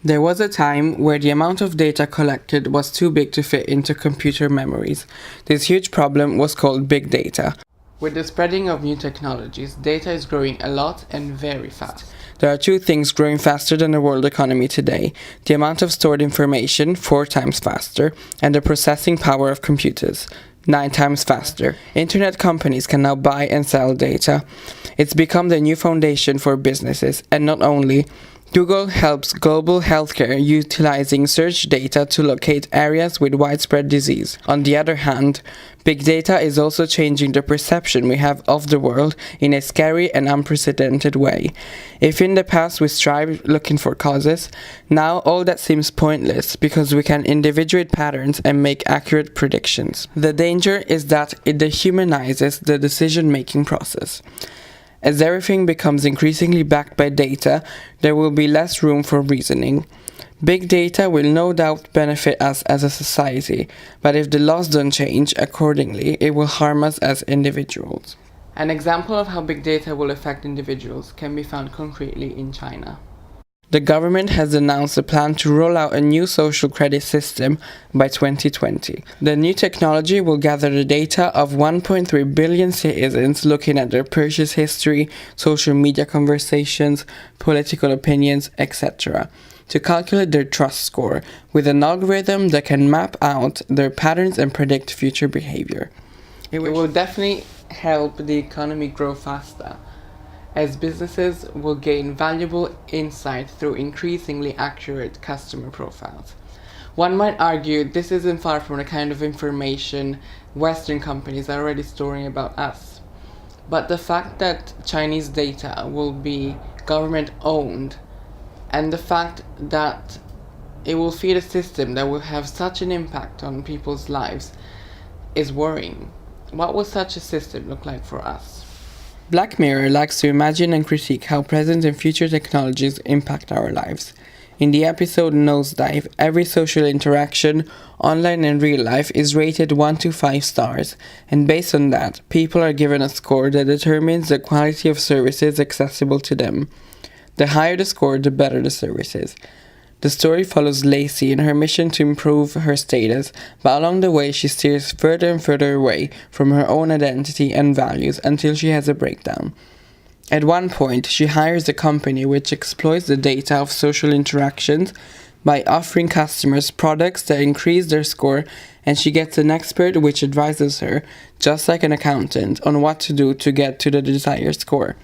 There was a time where the amount of data collected was too big to fit into computer memories. This huge problem was called big data. With the spreading of new technologies, data is growing a lot and very fast. There are two things growing faster than the world economy today: the amount of stored information, 4 times faster, and the processing power of computers, 9 times faster. Internet companies can now buy and sell data. It's become the new foundation for businesses, and not only. Google helps global healthcare utilizing search data to locate areas with widespread disease. On the other hand, big data is also changing the perception we have of the world in a scary and unprecedented way. If in the past we strived looking for causes, now all that seems pointless because we can individuate patterns and make accurate predictions. The danger is that it dehumanizes the decision-making process. As everything becomes increasingly backed by data, there will be less room for reasoning. Big data will no doubt benefit us as a society, but if the laws don't change accordingly, it will harm us as individuals. An example of how big data will affect individuals can be found concretely in China. The government has announced a plan to roll out a new social credit system by 2020. The new technology will gather the data of 1.3 billion citizens, looking at their purchase history, social media conversations, political opinions, etc., to calculate their trust score with an algorithm that can map out their patterns and predict future behavior. It will definitely help the economy grow faster, as businesses will gain valuable insight through increasingly accurate customer profiles. One might argue this isn't far from the kind of information Western companies are already storing about us. But the fact that Chinese data will be government-owned, and the fact that it will feed a system that will have such an impact on people's lives is worrying. What will such a system look like for us? Black Mirror likes to imagine and critique how present and future technologies impact our lives. In the episode Nosedive, every social interaction, online and real life, is rated 1 to 5 stars, and based on that, people are given a score that determines the quality of services accessible to them. The higher the score, the better the services. The story follows Lacey in her mission to improve her status, but along the way she steers further and further away from her own identity and values until she has a breakdown. At one point, she hires a company which exploits the data of social interactions by offering customers products that increase their score, and she gets an expert which advises her, just like an accountant, on what to do to get to the desired score.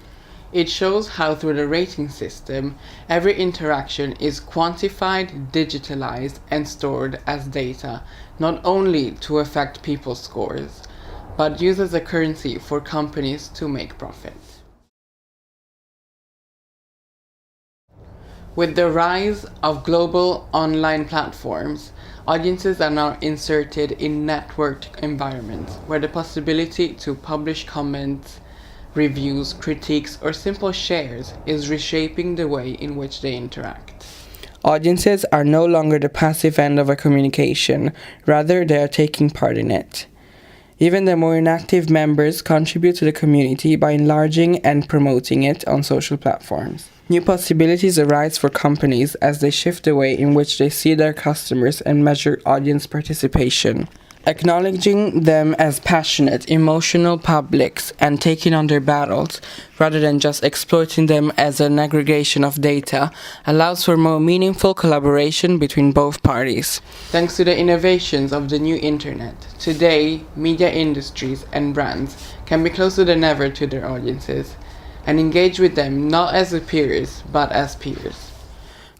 It shows how through the rating system, every interaction is quantified, digitalized, and stored as data, not only to affect people's scores, but used as a currency for companies to make profit. With the rise of global online platforms, audiences are now inserted in networked environments where the possibility to publish comments, reviews, critiques, or simple shares is reshaping the way in which they interact. Audiences are no longer the passive end of a communication, rather they are taking part in it. Even the more inactive members contribute to the community by enlarging and promoting it on social platforms. New possibilities arise for companies as they shift the way in which they see their customers and measure audience participation. Acknowledging them as passionate, emotional publics and taking on their battles, rather than just exploiting them as an aggregation of data, allows for more meaningful collaboration between both parties. Thanks to the innovations of the new internet, today, media industries and brands can be closer than ever to their audiences and engage with them not as peers, but as peers.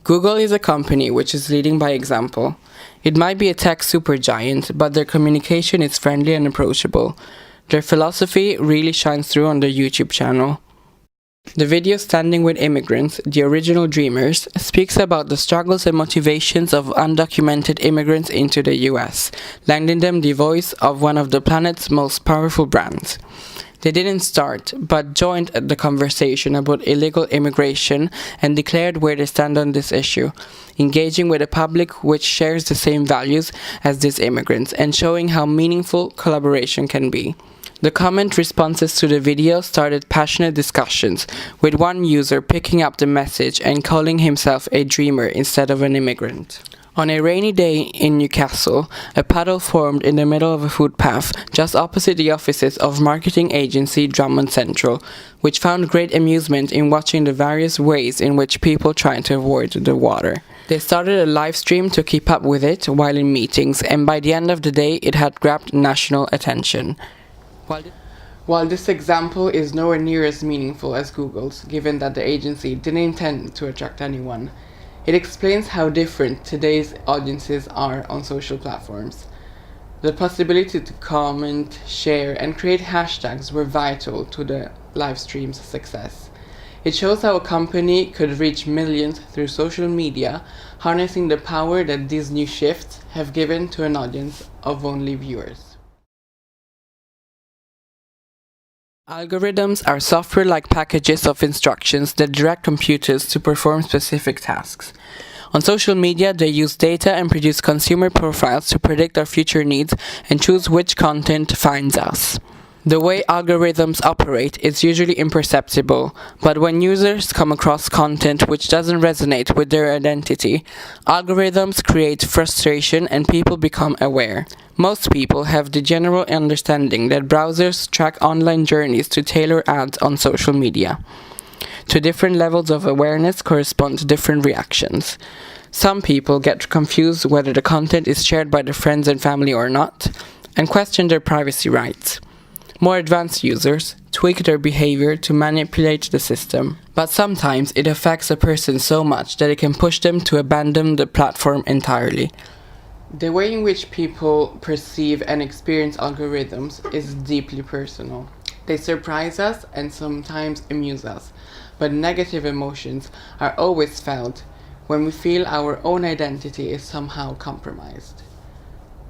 Google is a company which is leading by example. It might be a tech supergiant, but their communication is friendly and approachable. Their philosophy really shines through on their YouTube channel. The video Standing with Immigrants, The Original Dreamers, speaks about the struggles and motivations of undocumented immigrants into the US, lending them the voice of one of the planet's most powerful brands. They didn't start, but joined the conversation about illegal immigration and declared where they stand on this issue, engaging with a public which shares the same values as these immigrants and showing how meaningful collaboration can be. The comment responses to the video started passionate discussions, with one user picking up the message and calling himself a dreamer instead of an immigrant. On a rainy day in Newcastle, a puddle formed in the middle of a footpath just opposite the offices of marketing agency Drummond Central, which found great amusement in watching the various ways in which people tried to avoid the water. They started a live stream to keep up with it while in meetings, and by the end of the day it had grabbed national attention. While this example is nowhere near as meaningful as Google's, given that the agency didn't intend to attract anyone, it explains how different today's audiences are on social platforms. The possibility to comment, share, and create hashtags were vital to the live stream's success. It shows how a company could reach millions through social media, harnessing the power that these new shifts have given to an audience of only viewers. Algorithms are software-like packages of instructions that direct computers to perform specific tasks. On social media, they use data and produce consumer profiles to predict our future needs and choose which content finds us. The way algorithms operate is usually imperceptible, but when users come across content which doesn't resonate with their identity, algorithms create frustration and people become aware. Most people have the general understanding that browsers track online journeys to tailor ads on social media. To different levels of awareness correspond different reactions. Some people get confused whether the content is shared by their friends and family or not, and question their privacy rights. More advanced users tweak their behavior to manipulate the system, but sometimes it affects a person so much that it can push them to abandon the platform entirely. The way in which people perceive and experience algorithms is deeply personal. They surprise us and sometimes amuse us, but negative emotions are always felt when we feel our own identity is somehow compromised.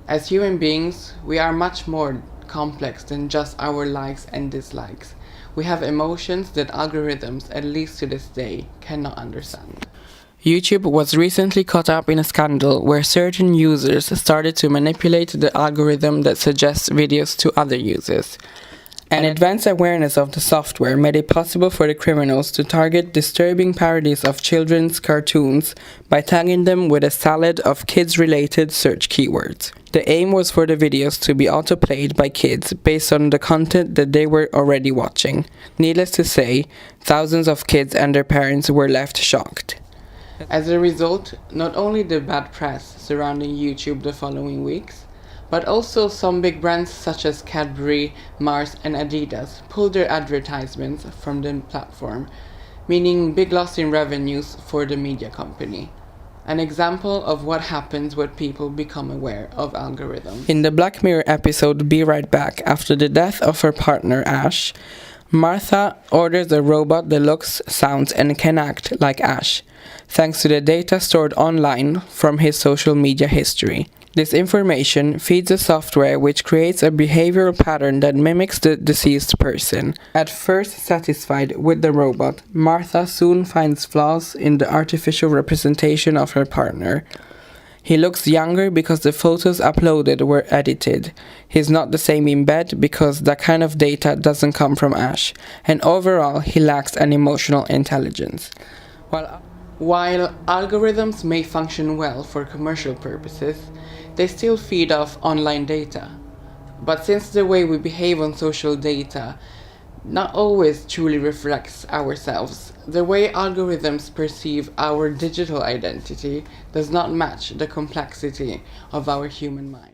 As human beings, we are much more complex than just our likes and dislikes. We have emotions that algorithms, at least to this day, cannot understand. YouTube was recently caught up in a scandal where certain users started to manipulate the algorithm that suggests videos to other users. An advanced awareness of the software made it possible for the criminals to target disturbing parodies of children's cartoons by tagging them with a salad of kids-related search keywords. The aim was for the videos to be auto-played by kids based on the content that they were already watching. Needless to say, thousands of kids and their parents were left shocked. As a result, not only the bad press surrounding YouTube the following weeks, but also some big brands such as Cadbury, Mars and Adidas pulled their advertisements from the platform, meaning big loss in revenues for the media company. An example of what happens when people become aware of algorithms. In the Black Mirror episode Be Right Back, after the death of her partner Ash, Martha orders a robot that looks, sounds and can act like Ash, thanks to the data stored online from his social media history. This information feeds a software which creates a behavioral pattern that mimics the deceased person. At first satisfied with the robot, Martha soon finds flaws in the artificial representation of her partner. He looks younger because the photos uploaded were edited. He's not the same in bed because that kind of data doesn't come from Ash. And overall, he lacks an emotional intelligence. While algorithms may function well for commercial purposes, they still feed off online data. But since the way we behave on social data not always truly reflects ourselves, the way algorithms perceive our digital identity does not match the complexity of our human mind.